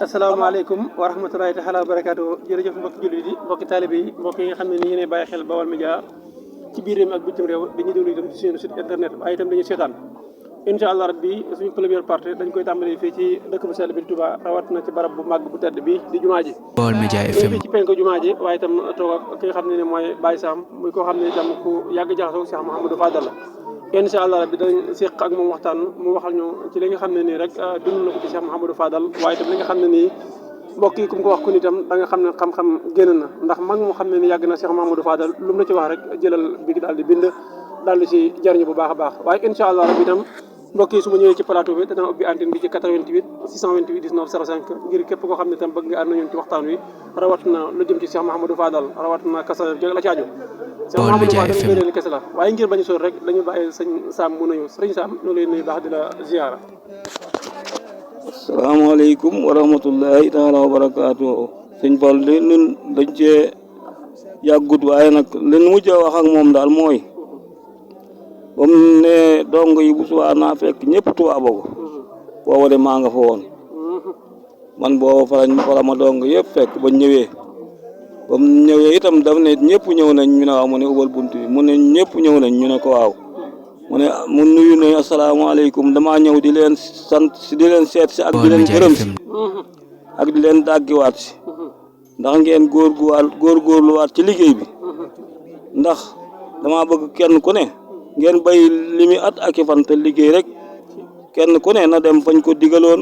asalaamaaleykum wa rahmatulahi taala wa barakaatu. jërëjëf mbokki jullit yi mbokki taalibe yi mbokk yi nga xam ne ni yéenay bàyyi xel Baol Média ci biir réew mi ak bitim réew dañuy déglu itam ci seen site internet waaye itam dañuy seetaan incha allah rabbi suñu première partie dañ koy tàmbalee fii ci dëkk bu sell bi di Touba rawat na ci barab bu màgg bu tedd bi di jumaa ji Baol Média FM fii ci penku jumaa ji waaye itam toog ak ki nga xam ne ni mooy Baye Sam muy koo xam ne itam ku yàgg jaxasoo Cheikh Mouhamadou Fadal la incha allah rabbi danañ séq ak moom waxtaan mu waxal ñu ci li nga xam ne nii rek dund na ko ci Cheikh Mouhamadou Fadal waaye itam li nga xam ne nii mbokk yi ku mu ko wax ku ni itam da nga xam ne xam-xam génn na ndax mag mu xam ne ni yàgg na Cheikh Mouhamadou Fadal lu mu la ci wax rek jëlal bi daal di bind daal di ci jariñu bu baax a baax waaye incha allah rabbi itam mbokk yi su ma ñëwee ci plateau bi dana ubbi antenne bi ci 88 628 19 05 ngir képp koo xam ne itam bëgg nga ànd na ñun ci waxtaan wi rawat na lu jëm ci Cheikh Mouhamadou Fadal rawat na kasa jóg la ci aju Cheikh Mouhamadou Fadal ngëneel kese la waaye ngir bañu sóor rek dañu bàyyi sëñ Sam mu nuyu sëñ Sam noo lay nuyu baax di la ziyaara. asalaamaaleykum wa rahmatullahi taala wa barakaatu. sëñ Fall de ñun dañ cee yàggut waaye nag leen mujj a wax ak moom daal mooy ba mu ne dong yi bu subaa naa fekk ñëpp tubaaba ko booba de maa nga fa woon man booba fala ma dong yëpp fekk ba ñëwee ba mu ñëwee itam daf ne ñëpp ñëw nañ ñu ne waaw mu ne ubal bunt bi mu ne ñëpp ñëw nañ ñu ne ko waaw mu ne mu nuyu ne asalaamaaleykum damaa ñëw di leen sant di leen seet si ak di leen gërëm si ak di leen dàggiwaat si ndax ngeen góorgóorluwaat ci liggéey bi ndax damaa bëgg kenn ku ne ngeen bay limi at ak i fan te liggéey rek kenn ku ne na dem fañ ko digaloon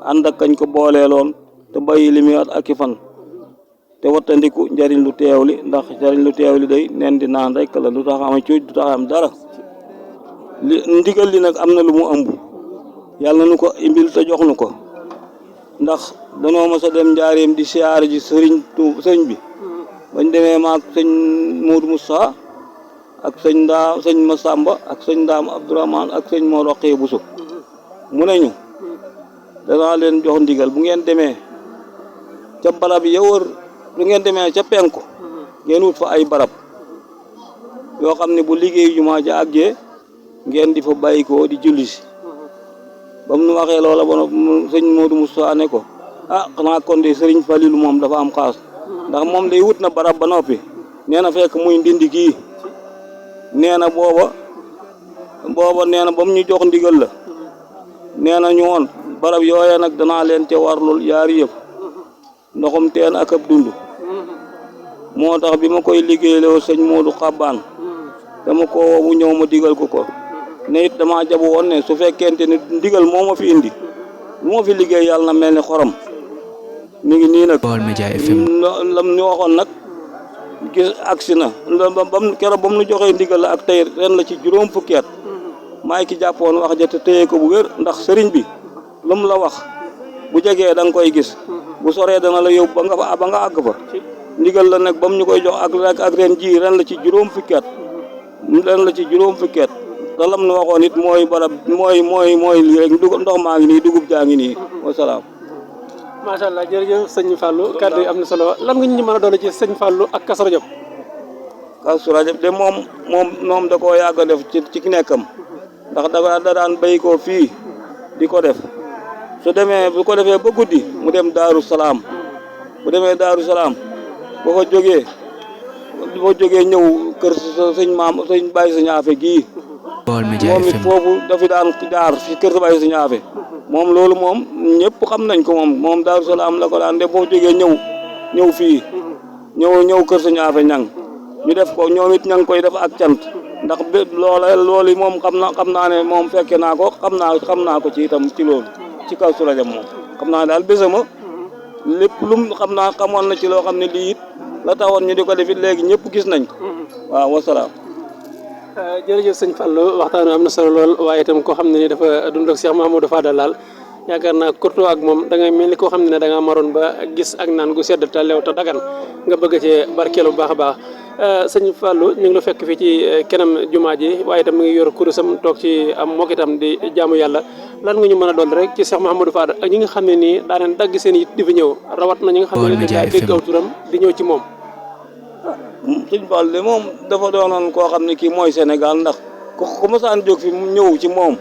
ànd ak kañ ko booleeloon te bay limi at ak i fan te wattandiku njariñ lu teew li ndax njariñ lu teew li day neen di naan rek la du tax am cuuj du tax am dara li ndigal li nag am na lu mu ëmb yàlla nu ko imbil te jox nu ko ndax danoo mos a dem njaareem di siyaare ji sëriñ bi bañ demee maag sëñ Modou Moussa ak sëñ Massamba ak sëñ Ndaam Abdourahmane ak sëñ Mor Roqee Bousso mu ne ñu danaa leen jox ndigal bu ngeen demee ca barab ya wër bu ngeen demee ca penku ngeen wut fa ay barab yoo xam ne bu liggéey jumaa ja àggee ngeen di fa bàyyi ko di julli si ba mu nu waxee loola ba sëñ Modou Moussa ne ko ah xanaa kon de sëriñ Falilu moom dafa am xaas ndax moom day wut na barab ba noppi nee na fekk muy ndindi kii nee na booba nee na ba mu ñu jox ndigal la nee na ñu woon barab yooya nag danaa leen ca warlul yaari yëpp ndoxum teen ak ab dund moo tax bi ma koy liggéeyloo sëñ Modou Xabbaan dama ko woo bu ñëw ma digal ko ne it damaa jabu woon ne su fekkente ni ndigal moo ma fi indi lu ma fi liggéey yàlla na mel ni xorom mi ngi nii nag Baol Média FM lam ñu waxoon nag gis agsi na keroog ba mu nu joxee ndigal la ak tey ren la ci juróom fukki at maay ki jàppoon wax ja te téye ko bu wér ndax sëriñ bi lu mu la wax bu jegee da nga koy gis bu soree dana la yóbbu ba nga àgg fa ndigal la nag ba mu ñu koy jox ak ren ji ren la ci juróom fukki at te lam nu waxoon it mooy barab mooy lii rek ndox maa ngi nii dugub jaa ngi nii wasalaam. macha allah jërëjëf sëñ Fallou kàddu yi am na solo lan nga ñu mën a doole ci sëñ Fallou ak Kazu Rajab. Kazu Rajab de moom da koo yàgg a def ci nekkam ndax da daan béy ko fii di ko def su demee bu ko defee ba guddi mu dem Daaru Salaam bu demee Daaru Salaam boo fa jógee ñëw kër sëñ Baye sëñ Afe gii. Baol Média moom it foofu dafi daan jaar fi kër Baye sëñ Afe moom loolu moom ñëpp xam nañ ko moom Daaru Salaam la ko daan def boo jógee ñëw fii ñëw kër sëñ Afe ñang ñu def ko ñoom it ña ngi koy def ak cant ndax loolu moom xam naa ne moom fekke naa ko xam naa ko ci itam ci loolu ci Kazu Rajab moom xam naa daal bésama lépp xamoon na ci loo xam ne lii it la taxoon ñu di ko def it léegi ñëpp gis nañ ko waaw wasalaam. jërëjëf sëñ Fallou waxtaan am na solo lool waaye itam koo xam ne ni dafa dund ak Cheikh Mouhamadou Fadal daal yaakaar naa kurtoo ak moom da ngay mel ni koo xam ne da ngaa maroon ba gis ak naan gu sedd te leew te dagan nga bëgg cee barkeelu bu baax a baax sëñ Fallou ñu ngi la fekk fii ci kenam jumaa ji waaye itam mi ngi yor kurusam toog ci am mook itam di jaamu yàlla lan nga ñu mën a doon rek ci Cheikh Mouhamadou Fadal ak ñi nga xam ne nii daa leen dagg seen yi di fi ñëw rawat na ñi nga xam ne nii daa dégg aw turam di ñëw ci moom. sëñ Fall de moom dafa doonoon koo xam ne kii mooy Sénégal ndax ku masaan jóg fi mu ñëw ci moom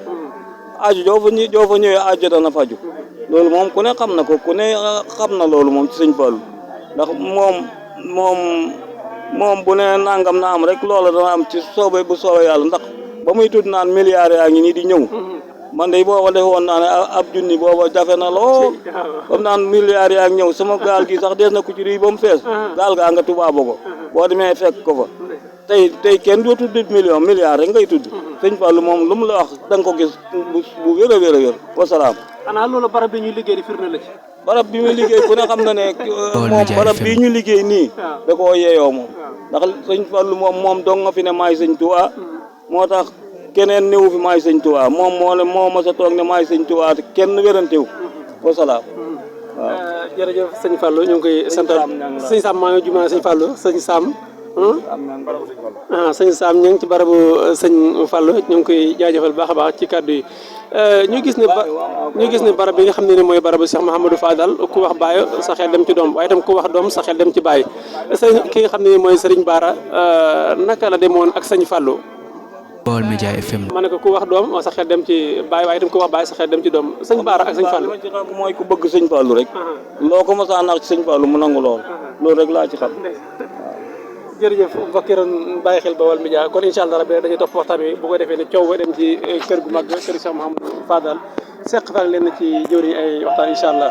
aju joo fa ñëwee aju dana faju loolu moom ku ne xam na ko ku ne xam na loolu moom ci sëñ Fall ndax moom bu ne nangam na am rek loola dana am ci bu soobee yàlla ndax ba muy tudd naan milliards yaa ngi nii di ñëw man de booba defoon naa ne ab junni booba jafe na lool comme naan milliards yaa ngi ñëw sama gaal gi sax des na ku ci rii ba mu fees gaal gaa nga tubaab ko boo demee fekk ko fa tey kenn doo tudd milliards rek ngay tudd sëñ Fall moom lu mu la wax da nga ko gis bu wér a wér wasalaam. xanaa loolu barab bi ñuy liggéey di firnde la ci. barab bi muy liggéey ku ne xam na ne moom barab bii ñu liggéey nii da koo yeeyoo moom ndax sëñ Fall moom dong nga fi ne maay sëñ Tuubaa moo tax keneen néew fi maay sëñ Tuubaa moom moo ma sa toog ne maay sëñ Tuubaa te kenn wérantew wasalaam. waaw jërëjëf sëñ Fallou ñu ngi koy santal sëñ Sam maa ngi jumaa sëñ Fallou sëñ Sam sëñ Sam ñu ngi ci barabu sëñ Fallou ñu ngi koy jaajëfal baax a baax ci kàddu yi ñu gis ne barab bi nga xam ne ni mooy barabu Cheikh Mouhamadou Fadal ku wax baay sa xel dem ci doom waaye itam ku wax doom sa xel dem ci baay sëñ ki nga xam ne ni mooy Serigne Bara naka la demoon ak sëñ Fallou. Baol Média FM. ma ne ko ku wax doom sa xel dem ci baay waaye itam ku wax baay sa xel dem ci doom sëñ Bara ak sëñ Fallou. li ma ci xam mooy ku bëgg sëñ Fallou rek. loo ko mos a naax ci sëñ Fallou mu nangu lool. loolu rek laa ci xam. jërëjëf mbokk yi doon bàyyi xel Baol Média kon incha allah rabbi dañuy topp waxtaan wi bu ko defee ne coow dem ci kër gu mag kër Cheikh Mouhamadou Fadal seq fa leen ci jëwriñ ay waxtaan incha allah.